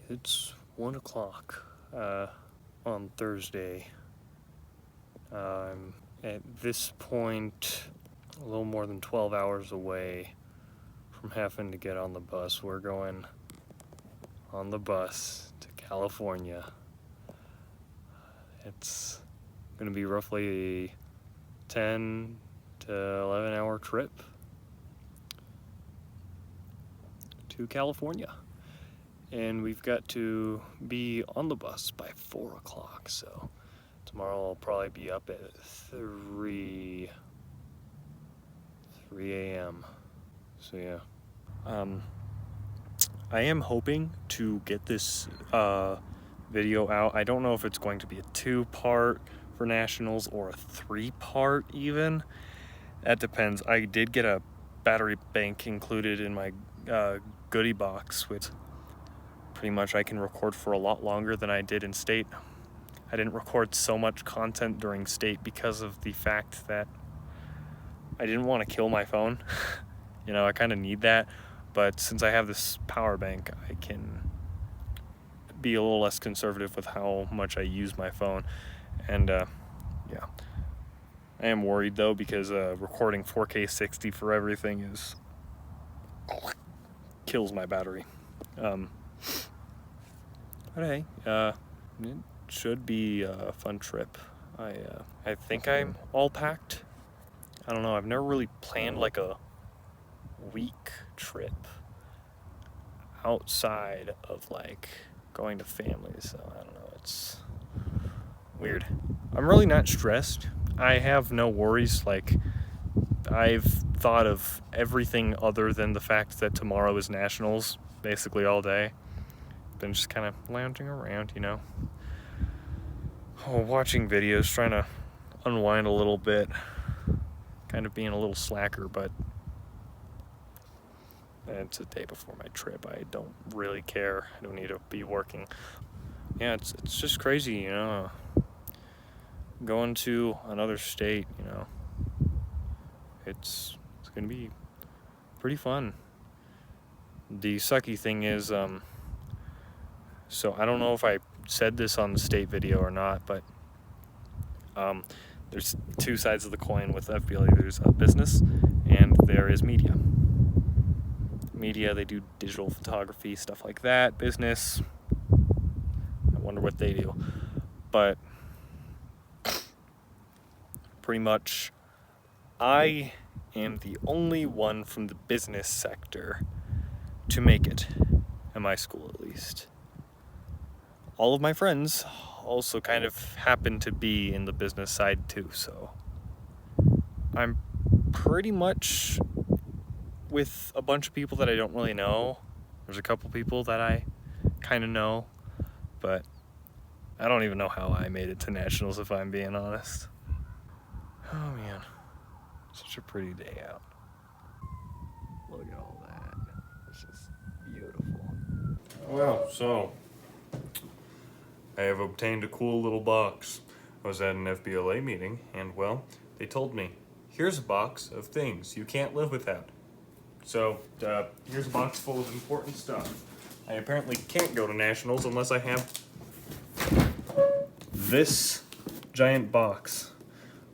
It's 1 o'clock on Thursday. I'm at this point a little more than 12 hours away from having to get on the bus. We're going on the bus to California. It's going to be roughly a 10 to 11 hour trip to California. And we've got to be on the bus by 4 o'clock, so tomorrow I'll probably be up at 3 a.m. So yeah. I am hoping to get this video out. I don't know if it's going to be a 2-part for nationals or a 3-part even. That depends. I did get a battery bank included in my goodie box, which pretty much I can record for a lot longer than I did in state. I didn't record so much content during state because of the fact that I didn't want to kill my phone. You know, I kind of need that, but since I have this power bank, I can be a little less conservative with how much I use my phone. And yeah, I am worried though, because recording 4K 60 for everything is kills my battery. But hey, it should be a fun trip. I think I'm all packed. I don't know, I've never really planned like a week trip outside of like going to family, so I don't know, it's weird. I'm really not stressed. I have no worries. Like, I've thought of everything other than the fact that tomorrow is nationals basically all day. Been just kind of lounging around, you know, watching videos, trying to unwind a little bit, kind of being a little slacker, but it's a day before my trip. I don't really care. I don't need to be working. Yeah, it's just crazy, you know, going to another state, you know. It's gonna be pretty fun. The sucky thing is, so I don't know if I said this on the state video or not, but there's 2 sides of the coin with FBLA. There's business and there is media. Media, they do digital photography, stuff like that. Business, I wonder what they do. But pretty much I am the only one from the business sector to make it, at my school at least. All of my friends also kind of happen to be in the business side too, so I'm pretty much with a bunch of people that I don't really know. There's a couple people that I kind of know, but I don't even know how I made it to nationals, if I'm being honest. Oh man, such a pretty day out. Look at all that. It's just beautiful. Well, so I have obtained a cool little box. I was at an FBLA meeting, and well, they told me, here's a box of things you can't live without. So, here's a box full of important stuff. I apparently can't go to nationals unless I have this giant box.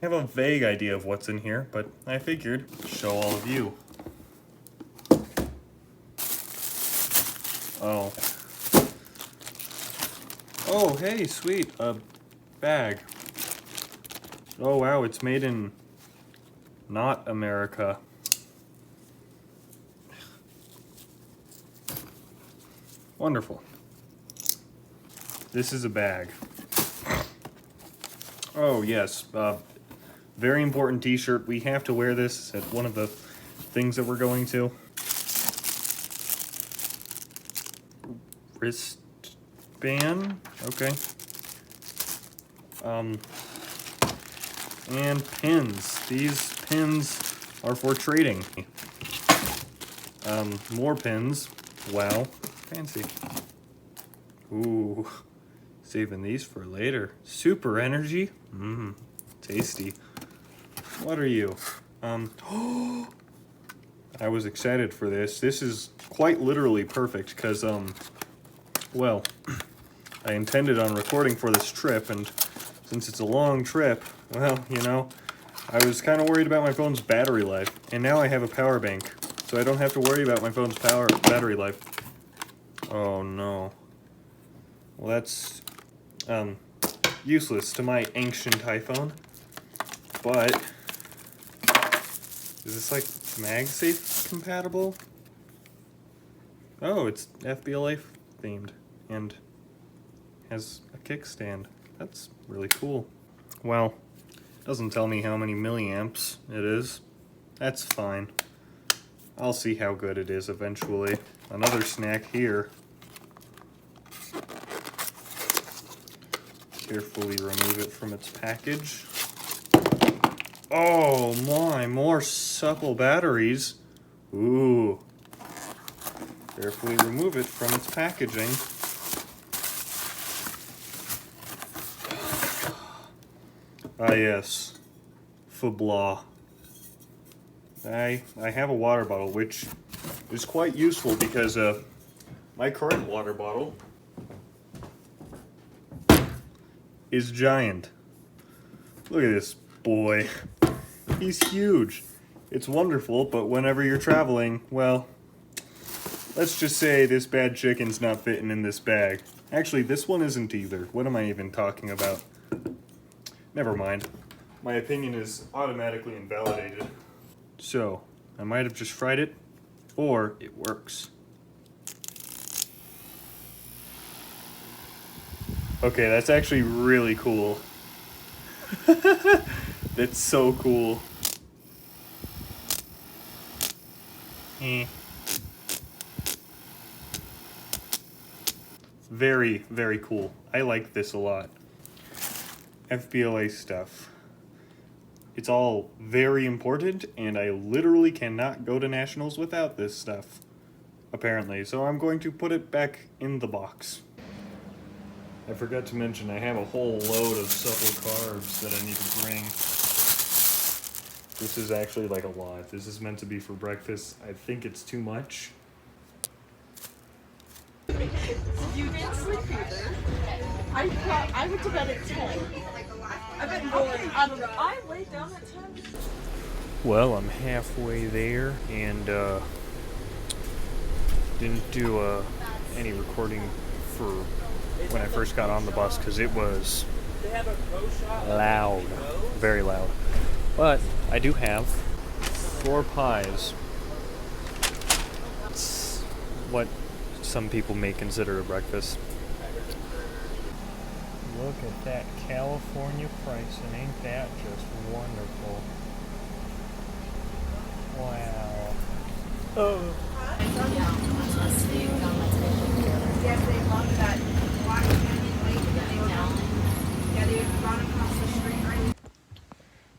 I have a vague idea of what's in here, but I figured show all of you. Oh. Oh, hey, sweet, a bag. Oh wow, it's made in Knott, America. Wonderful. This is a bag. Oh yes, very important t-shirt. We have to wear this at one of the things that we're going to. Wristband, okay. And pins. These pins are for trading. More pins. Wow. Fancy. Ooh, saving these for later. Super energy. Tasty. What are you? I was excited for this. This is quite literally perfect because Well, I intended on recording for this trip, and since it's a long trip, well, you know, I was kind of worried about my phone's battery life, and now I have a power bank, so I don't have to worry about my phone's battery life. Oh no. Well, that's useless to my ancient iPhone, but is this like MagSafe compatible? Oh, it's FBLA themed and has a kickstand. That's really cool. Well, doesn't tell me how many milliamps it is. That's fine. I'll see how good it is eventually. Another snack here. Carefully remove it from its package. Oh my, more supple batteries. Ooh. Carefully remove it from its packaging. Ah yes, FBLA. I have a water bottle, which is quite useful because my current water bottle is giant. Look at this boy. He's huge. It's wonderful, but whenever you're traveling, well, let's just say this bad chicken's not fitting in this bag. Actually, this one isn't either. What am I even talking about? Never mind. My opinion is automatically invalidated. So, I might have just fried it, or it works. Okay, that's actually really cool. That's so cool. Very, very cool. I like this a lot. FBLA stuff. It's all very important, and I literally cannot go to nationals without this stuff, apparently. So I'm going to put it back in the box. I forgot to mention I have a whole load of supple carbs that I need to bring. This is actually like a lot. This is meant to be for breakfast. I think it's too much. You didn't sleep either. I went to bed at 10. I laid down at 10. Well, I'm halfway there and didn't do any recording for when I first got on the bus because it was loud, very loud. But I do have 4 pies. It's what some people may consider a breakfast. Look at that California pricing, ain't that just wonderful? Wow. Oh. Yes, they love that black candy lake. Yeah, they would run across the street right.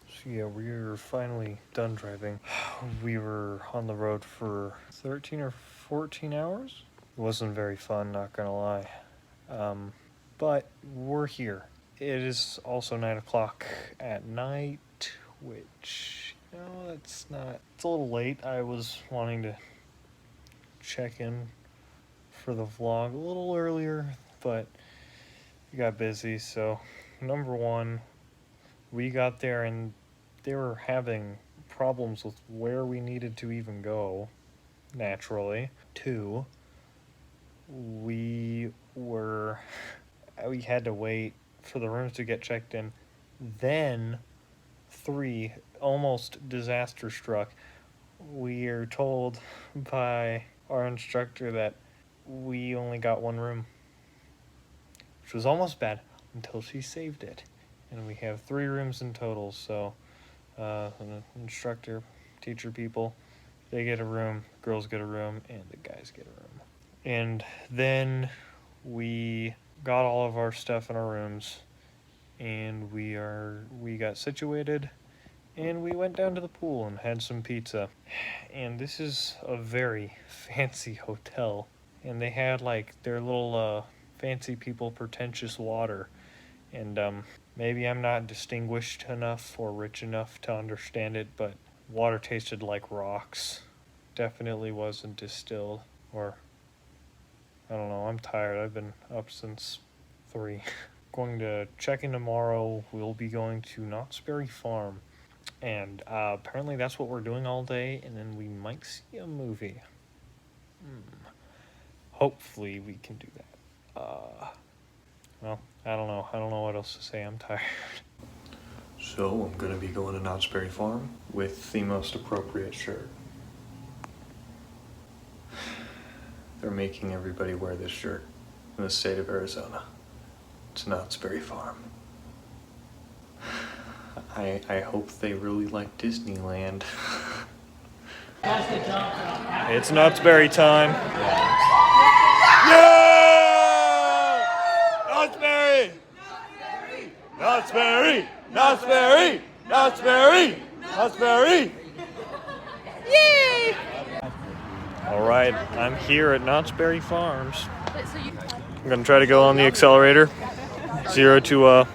So yeah, we were finally done driving. We were on the road for 13 or 14 hours. It wasn't very fun, not gonna lie. But we're here. It is also 9 o'clock at night, which, you know, it's a little late. I was wanting to check in for the vlog a little earlier, but we got busy. So, number one, we got there and they were having problems with where we needed to even go, naturally. 2, we had to wait for the rooms to get checked in. Then 3, almost disaster struck. We are told by our instructor that we only got 1 room, which was almost bad until she saved it. And we have 3 rooms in total, so an instructor, teacher people, they get a room, girls get a room, and the guys get a room. And then we got all of our stuff in our rooms, and we got situated, and we went down to the pool and had some pizza. And this is a very fancy hotel, and they had like their little fancy people pretentious water. And maybe I'm not distinguished enough or rich enough to understand it, but water tasted like rocks. Definitely wasn't distilled or I don't know, I'm tired. I've been up since 3. Going to check in tomorrow. We'll be going to Knott's Berry Farm. And apparently that's what we're doing all day, and then we might see a movie. Hopefully we can do that. Well, I don't know. I don't know what else to say. I'm tired. So I'm going to be going to Knott's Berry Farm with the most appropriate shirt. They're making everybody wear this shirt in the state of Arizona. It's Knott's Berry Farm. I hope they really like Disneyland. It's Knott's Berry time. Yeah! Knott's Berry! Knott's Berry! Knott's Berry! Knott's Berry! Knott's Berry! Yay! All right, I'm here at Knott's Berry Farms. I'm gonna try to go on the accelerator. 0 to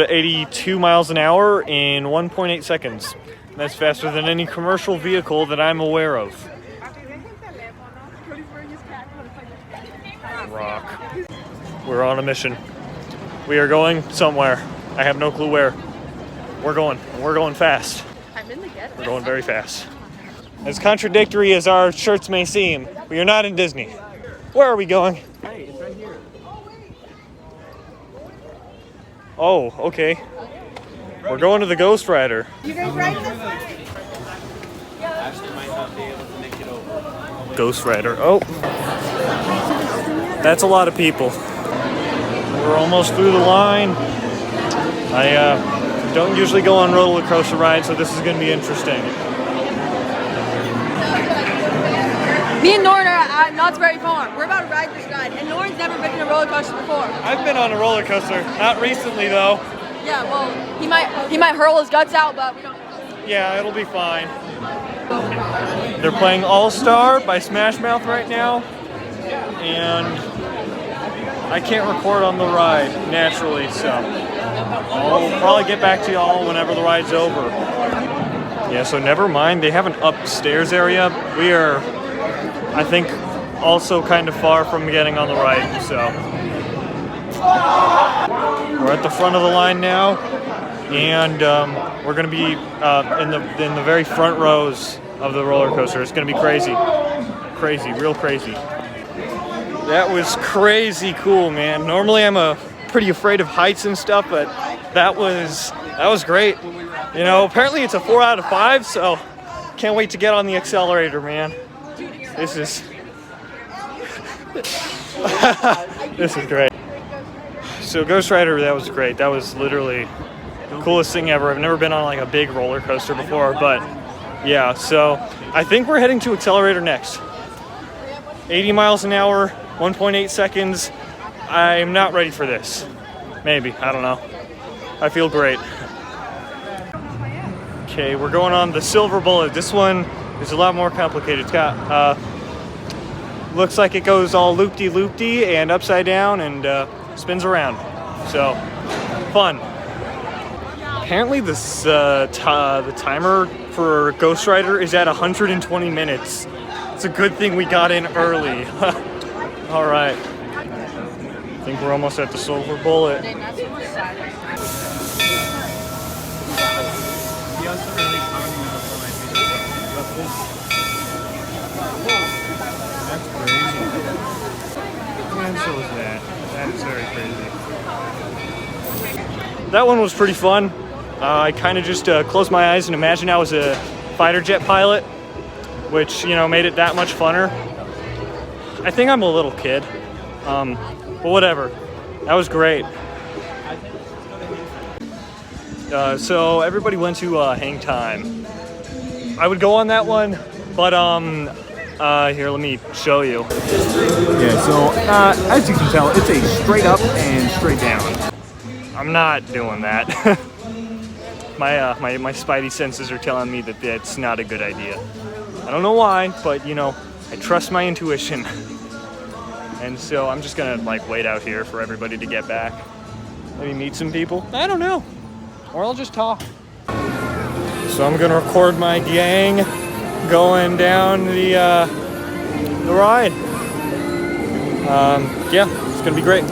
82 miles an hour in 1.8 seconds. That's faster than any commercial vehicle that I'm aware of. Rock. We're on a mission. We are going somewhere. I have no clue where. We're going fast. We're going very fast. As contradictory as our shirts may seem, we are not in Disney. Where are we going? Hey, it's right here. Oh, okay. We're going to the Ghost Rider. You guys ride this way? Ashley might not be able to make it over. Ghost Rider. Oh. That's a lot of people. We're almost through the line. I don't usually go on roller coaster rides, so this is going to be interesting. Me and Norn are at Knott's Berry Farm. We're about to ride this ride, and Norn's never been in a roller coaster before. I've been on a roller coaster, not recently though. Yeah, well, he might hurl his guts out, but we don't. Yeah, it'll be fine. They're playing All Star by Smash Mouth right now, and I can't record on the ride naturally, so I'll probably get back to y'all whenever the ride's over. Yeah, so never mind. They have an upstairs area. We are, I think, also kind of far from getting on the ride, so we're at the front of the line now, and we're going to be in the very front rows of the roller coaster. It's going to be crazy, real crazy. That was crazy cool, man. Normally I'm pretty afraid of heights and stuff, but that was great. You know, apparently it's a 4 out of 5, so can't wait to get on the accelerator, man. This is this is great. So Ghost Rider, that was great. That was literally the coolest thing ever. I've never been on like a big roller coaster before, but yeah, so I think we're heading to accelerator next. 80 miles an hour, 1.8 seconds. I'm not ready for this. Maybe, I don't know. I feel great. Okay, we're going on the Silver Bullet. This one is a lot more complicated. It's got, looks like it goes all loop-de-loop-de and upside down and spins around. So, fun. Apparently this, the timer for Ghost Rider is at 120 minutes. It's a good thing we got in early. All right. I think we're almost at the Silver Bullet. That's crazy. And so is that. That is very crazy. That one was pretty fun. I kind of just closed my eyes and imagined I was a fighter jet pilot, which, you know, made it that much funner. I think I'm a little kid, but whatever. That was great. So everybody went to Hang Time. I would go on that one, but here, let me show you. Yeah, so as you can tell, it's a straight up and straight down. I'm not doing that. my spidey senses are telling me that that's not a good idea. I don't know why, but you know, I trust my intuition. And so I'm just gonna like wait out here for everybody to get back. Maybe meet some people. I don't know. Or I'll just talk. So I'm gonna record my gang going down the ride. Yeah, it's gonna be great.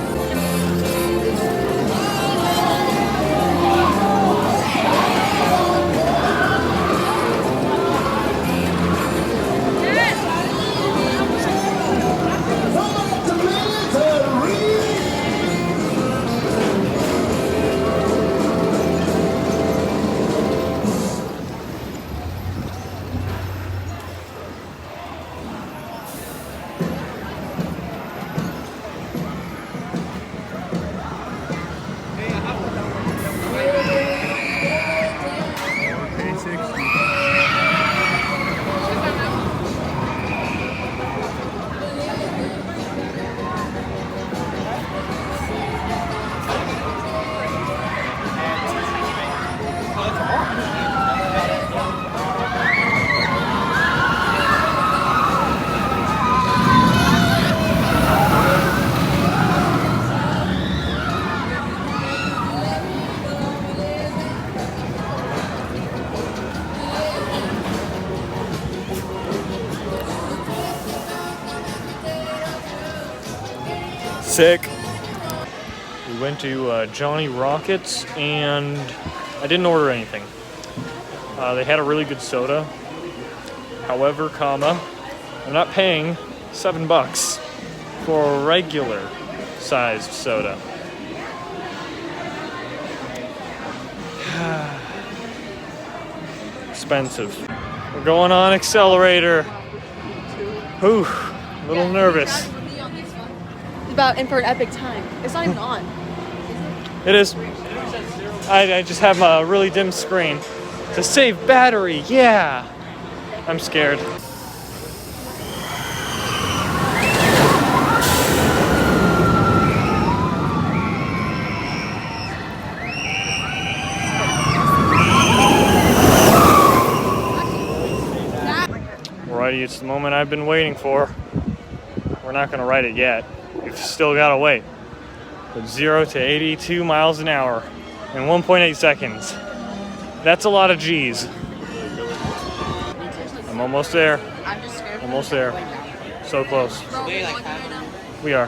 Sick. We went to Johnny Rockets and I didn't order anything. They had a really good soda. However, I'm not paying $7 for a regular sized soda. Expensive. We're going on accelerator. Whew, a little nervous. It's about in for an epic time. It's not even on. It is. I just have a really dim screen. To save battery, yeah. I'm scared. Alrighty, it's the moment I've been waiting for. We're not gonna ride it yet. We've still gotta wait. But 0 to 82 miles an hour in 1.8 seconds. That's a lot of G's. I'm almost there. I'm just scared. Almost there. So close. We are.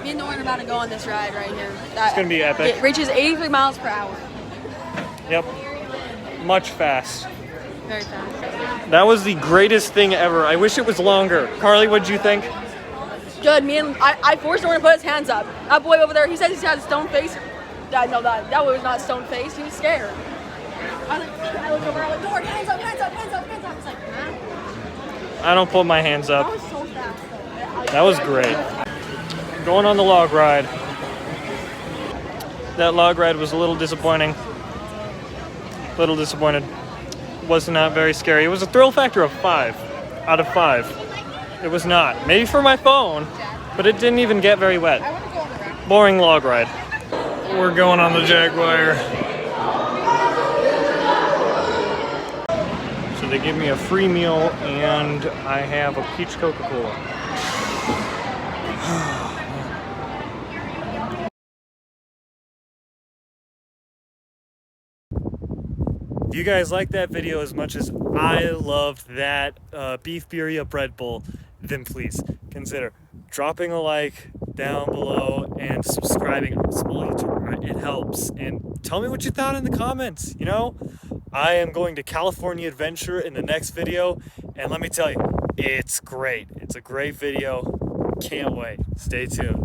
Me and Lauren are about to go on this ride right here. It's gonna be epic. It reaches 83 miles per hour. Yep. Much fast. Very fast. That was the greatest thing ever. I wish it was longer. Carly, what'd you think? Good. I forced Lauren to put his hands up. That boy over there, he says he's got a stone face. No, that boy was not stone faced. He was scared. I looked over. I was like, Lauren, hands up, hands up, hands up, hands up. He's like, huh? I don't put my hands up. That was so fast. Though. That was great. Going on the log ride. That log ride was a little disappointing. Little disappointed. Was not very scary. It was a thrill factor of 5 out of 5. It was not. Maybe for my phone, but it didn't even get very wet. Boring log ride. We're going on the Jaguar. So they give me a free meal and I have a peach Coca-Cola. If you guys like that video as much as I loved that beef birria bread bowl, then please consider dropping a like down below and subscribing. I'm a small YouTuber, it helps. And tell me what you thought in the comments, you know? I am going to California Adventure in the next video, and let me tell you, it's great. It's a great video. Can't wait. Stay tuned.